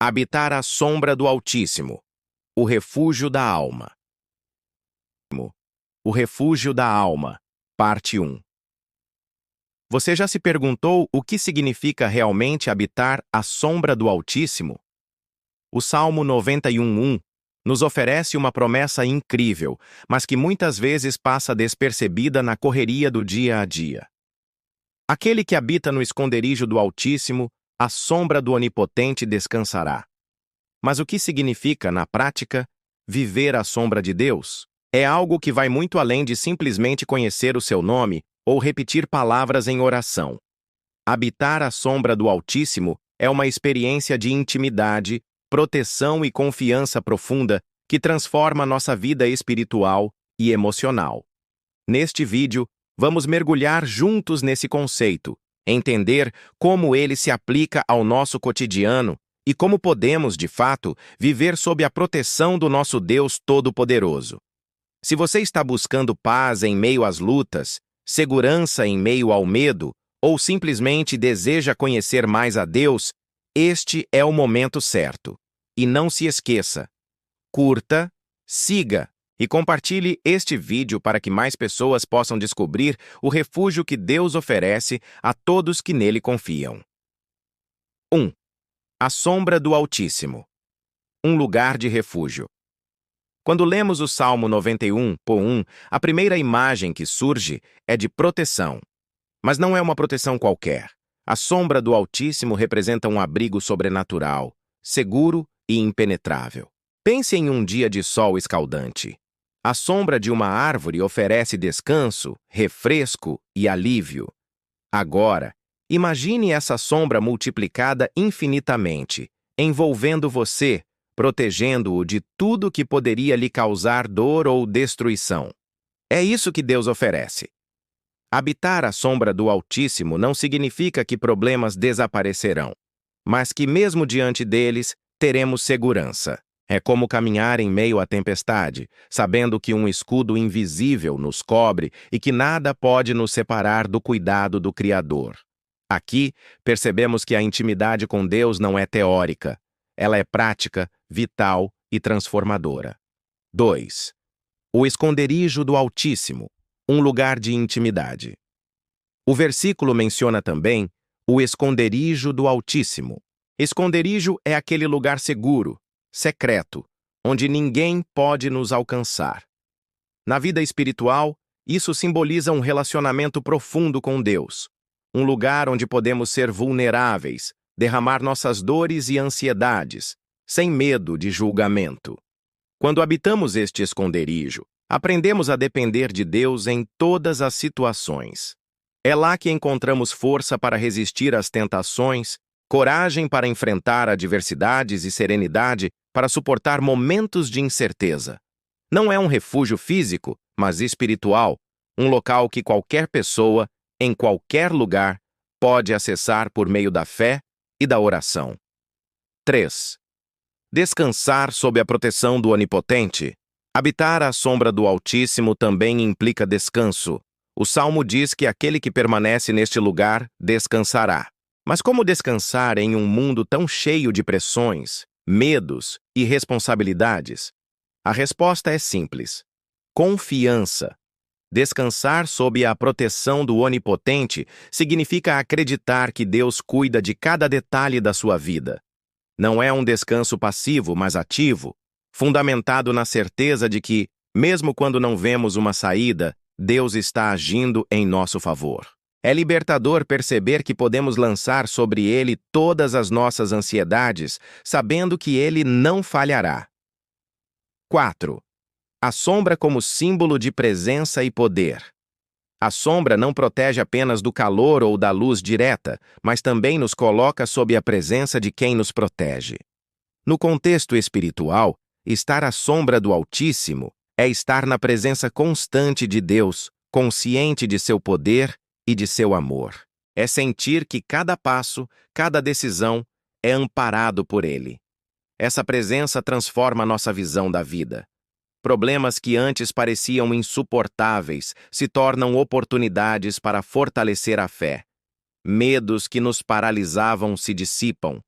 Habitar à sombra do Altíssimo, o refúgio da alma. O refúgio da alma, parte 1. Você já se perguntou o que significa realmente habitar à sombra do Altíssimo? O Salmo 91:1 nos oferece uma promessa incrível, mas que muitas vezes passa despercebida na correria do dia a dia. Aquele que habita no esconderijo do Altíssimo, à sombra do Onipotente descansará. Mas o que significa, na prática, viver à sombra de Deus? É algo que vai muito além de simplesmente conhecer o seu nome ou repetir palavras em oração. Habitar à sombra do Altíssimo é uma experiência de intimidade, proteção e confiança profunda que transforma nossa vida espiritual e emocional. Neste vídeo, vamos mergulhar juntos nesse conceito, entender como ele se aplica ao nosso cotidiano e como podemos, de fato, viver sob a proteção do nosso Deus Todo-Poderoso. Se você está buscando paz em meio às lutas, segurança em meio ao medo, ou simplesmente deseja conhecer mais a Deus, este é o momento certo. E não se esqueça, curta, siga e compartilhe este vídeo para que mais pessoas possam descobrir o refúgio que Deus oferece a todos que nele confiam. 1. A sombra do Altíssimo. Um lugar de refúgio. Quando lemos o Salmo 91:1, a primeira imagem que surge é de proteção. Mas não é uma proteção qualquer. A sombra do Altíssimo representa um abrigo sobrenatural, seguro e impenetrável. Pense em um dia de sol escaldante. A sombra de uma árvore oferece descanso, refresco e alívio. Agora, imagine essa sombra multiplicada infinitamente, envolvendo você, protegendo-o de tudo que poderia lhe causar dor ou destruição. É isso que Deus oferece. Habitar à sombra do Altíssimo não significa que problemas desaparecerão, mas que mesmo diante deles, teremos segurança. É como caminhar em meio à tempestade, sabendo que um escudo invisível nos cobre e que nada pode nos separar do cuidado do Criador. Aqui, percebemos que a intimidade com Deus não é teórica. Ela é prática, vital e transformadora. 2. O esconderijo do Altíssimo, um lugar de intimidade. O versículo menciona também o esconderijo do Altíssimo. Esconderijo é aquele lugar seguro, secreto, onde ninguém pode nos alcançar. Na vida espiritual, isso simboliza um relacionamento profundo com Deus, um lugar onde podemos ser vulneráveis, derramar nossas dores e ansiedades, sem medo de julgamento. Quando habitamos este esconderijo, aprendemos a depender de Deus em todas as situações. É lá que encontramos força para resistir às tentações, coragem para enfrentar adversidades e serenidade para suportar momentos de incerteza. Não é um refúgio físico, mas espiritual, um local que qualquer pessoa, em qualquer lugar, pode acessar por meio da fé e da oração. 3. Descansar sob a proteção do Onipotente. Habitar à sombra do Altíssimo também implica descanso. O Salmo diz que aquele que permanece neste lugar descansará. Mas como descansar em um mundo tão cheio de pressões, medos e responsabilidades? A resposta é simples: confiança. Descansar sob a proteção do Onipotente significa acreditar que Deus cuida de cada detalhe da sua vida. Não é um descanso passivo, mas ativo, fundamentado na certeza de que, mesmo quando não vemos uma saída, Deus está agindo em nosso favor. É libertador perceber que podemos lançar sobre Ele todas as nossas ansiedades, sabendo que Ele não falhará. 4. A sombra como símbolo de presença e poder. A sombra não protege apenas do calor ou da luz direta, mas também nos coloca sob a presença de quem nos protege. No contexto espiritual, estar à sombra do Altíssimo é estar na presença constante de Deus, consciente de seu poder e de seu amor. É sentir que cada passo, cada decisão é amparado por Ele. Essa presença transforma nossa visão da vida. Problemas que antes pareciam insuportáveis se tornam oportunidades para fortalecer a fé. Medos que nos paralisavam se dissipam,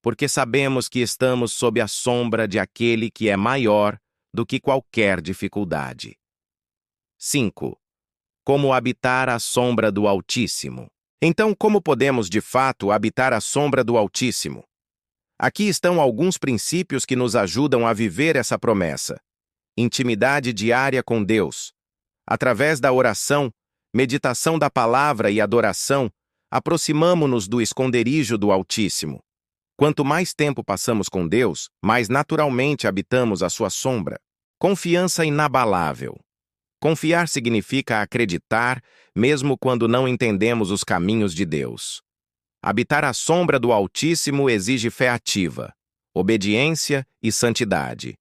porque sabemos que estamos sob a sombra de aquele que é maior do que qualquer dificuldade. 5. Como habitar à sombra do Altíssimo? Então, como podemos, de fato, habitar à sombra do Altíssimo? Aqui estão alguns princípios que nos ajudam a viver essa promessa. Intimidade diária com Deus. Através da oração, meditação da palavra e adoração, aproximamo-nos do esconderijo do Altíssimo. Quanto mais tempo passamos com Deus, mais naturalmente habitamos a sua sombra. Confiança inabalável. Confiar significa acreditar, mesmo quando não entendemos os caminhos de Deus. Habitar à sombra do Altíssimo exige fé ativa, obediência e santidade.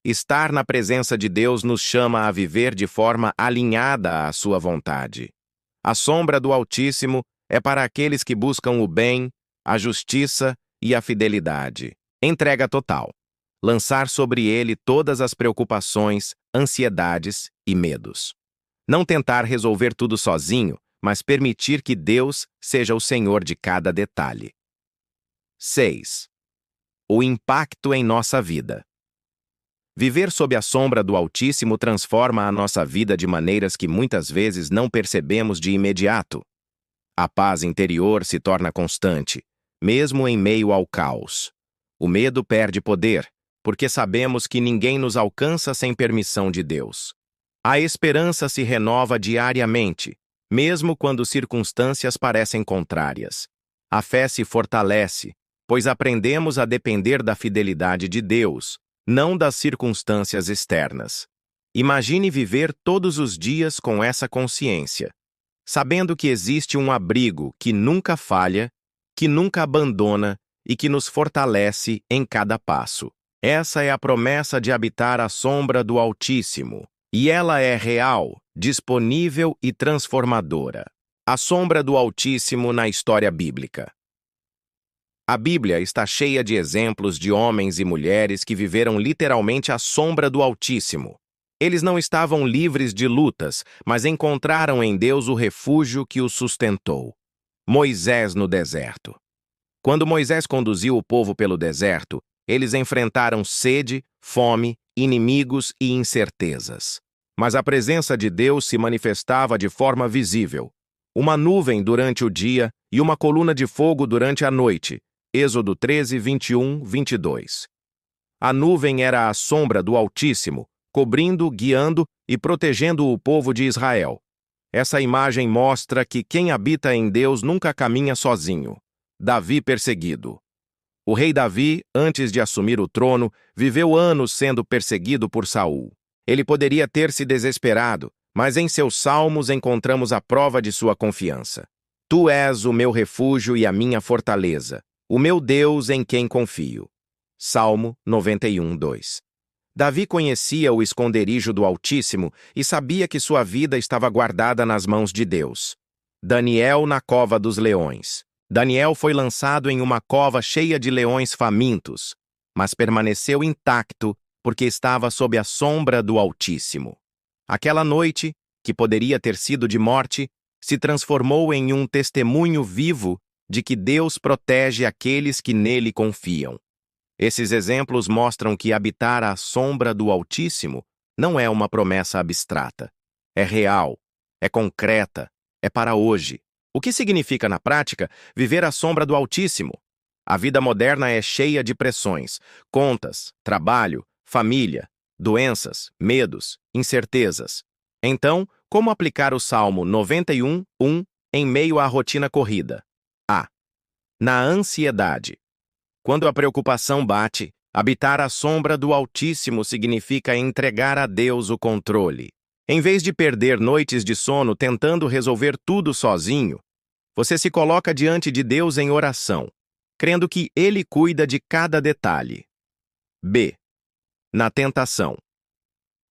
Estar na presença de Deus nos chama a viver de forma alinhada à sua vontade. A sombra do Altíssimo é para aqueles que buscam o bem, a justiça e a fidelidade. Entrega total. Lançar sobre ele todas as preocupações, ansiedades e medos. Não tentar resolver tudo sozinho, mas permitir que Deus seja o Senhor de cada detalhe. 6. O impacto em nossa vida. Viver sob a sombra do Altíssimo transforma a nossa vida de maneiras que muitas vezes não percebemos de imediato. A paz interior se torna constante, mesmo em meio ao caos. O medo perde poder, porque sabemos que ninguém nos alcança sem permissão de Deus. A esperança se renova diariamente, mesmo quando circunstâncias parecem contrárias. A fé se fortalece, pois aprendemos a depender da fidelidade de Deus, não das circunstâncias externas. Imagine viver todos os dias com essa consciência, sabendo que existe um abrigo que nunca falha, que nunca abandona e que nos fortalece em cada passo. Essa é a promessa de habitar à sombra do Altíssimo, e ela é real, disponível e transformadora. A sombra do Altíssimo na história bíblica. A Bíblia está cheia de exemplos de homens e mulheres que viveram literalmente à sombra do Altíssimo. Eles não estavam livres de lutas, mas encontraram em Deus o refúgio que os sustentou. Moisés no deserto. Quando Moisés conduziu o povo pelo deserto, eles enfrentaram sede, fome, inimigos e incertezas. Mas a presença de Deus se manifestava de forma visível. Uma nuvem durante o dia e uma coluna de fogo durante a noite. Êxodo 13, 21, 22. A nuvem era a sombra do Altíssimo, cobrindo, guiando e protegendo o povo de Israel. Essa imagem mostra que quem habita em Deus nunca caminha sozinho. Davi perseguido. O rei Davi, antes de assumir o trono, viveu anos sendo perseguido por Saul. Ele poderia ter se desesperado, mas em seus salmos encontramos a prova de sua confiança. Tu és o meu refúgio e a minha fortaleza, o meu Deus em quem confio. Salmo 91, 2. Davi conhecia o esconderijo do Altíssimo e sabia que sua vida estava guardada nas mãos de Deus. Daniel na cova dos leões. Daniel foi lançado em uma cova cheia de leões famintos, mas permaneceu intacto porque estava sob a sombra do Altíssimo. Aquela noite, que poderia ter sido de morte, se transformou em um testemunho vivo de que Deus protege aqueles que nele confiam. Esses exemplos mostram que habitar à sombra do Altíssimo não é uma promessa abstrata. É real, é concreta, é para hoje. O que significa, na prática, viver à sombra do Altíssimo? A vida moderna é cheia de pressões, contas, trabalho, família, doenças, medos, incertezas. Então, como aplicar o Salmo 91, 1 em meio à rotina corrida? A. Na ansiedade. Quando a preocupação bate, habitar à sombra do Altíssimo significa entregar a Deus o controle. Em vez de perder noites de sono tentando resolver tudo sozinho, você se coloca diante de Deus em oração, crendo que Ele cuida de cada detalhe. B. Na tentação.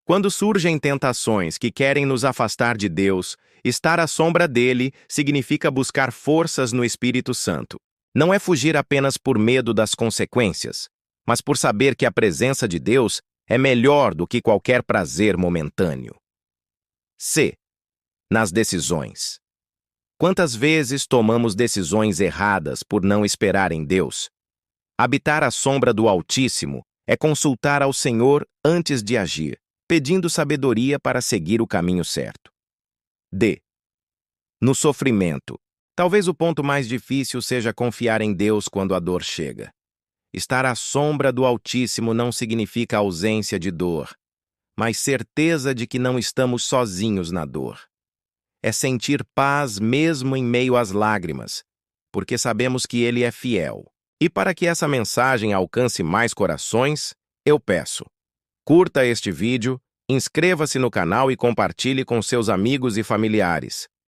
Quando surgem tentações que querem nos afastar de Deus, estar à sombra dele significa buscar forças no Espírito Santo. Não é fugir apenas por medo das consequências, mas por saber que a presença de Deus é melhor do que qualquer prazer momentâneo. C. Nas decisões. Quantas vezes tomamos decisões erradas por não esperar em Deus? Habitar à sombra do Altíssimo é consultar ao Senhor antes de agir, pedindo sabedoria para seguir o caminho certo. D. No sofrimento. Talvez o ponto mais difícil seja confiar em Deus quando a dor chega. Estar à sombra do Altíssimo não significa ausência de dor, mas certeza de que não estamos sozinhos na dor. É sentir paz mesmo em meio às lágrimas, porque sabemos que Ele é fiel. E para que essa mensagem alcance mais corações, eu peço: curta este vídeo, inscreva-se no canal e compartilhe com seus amigos e familiares.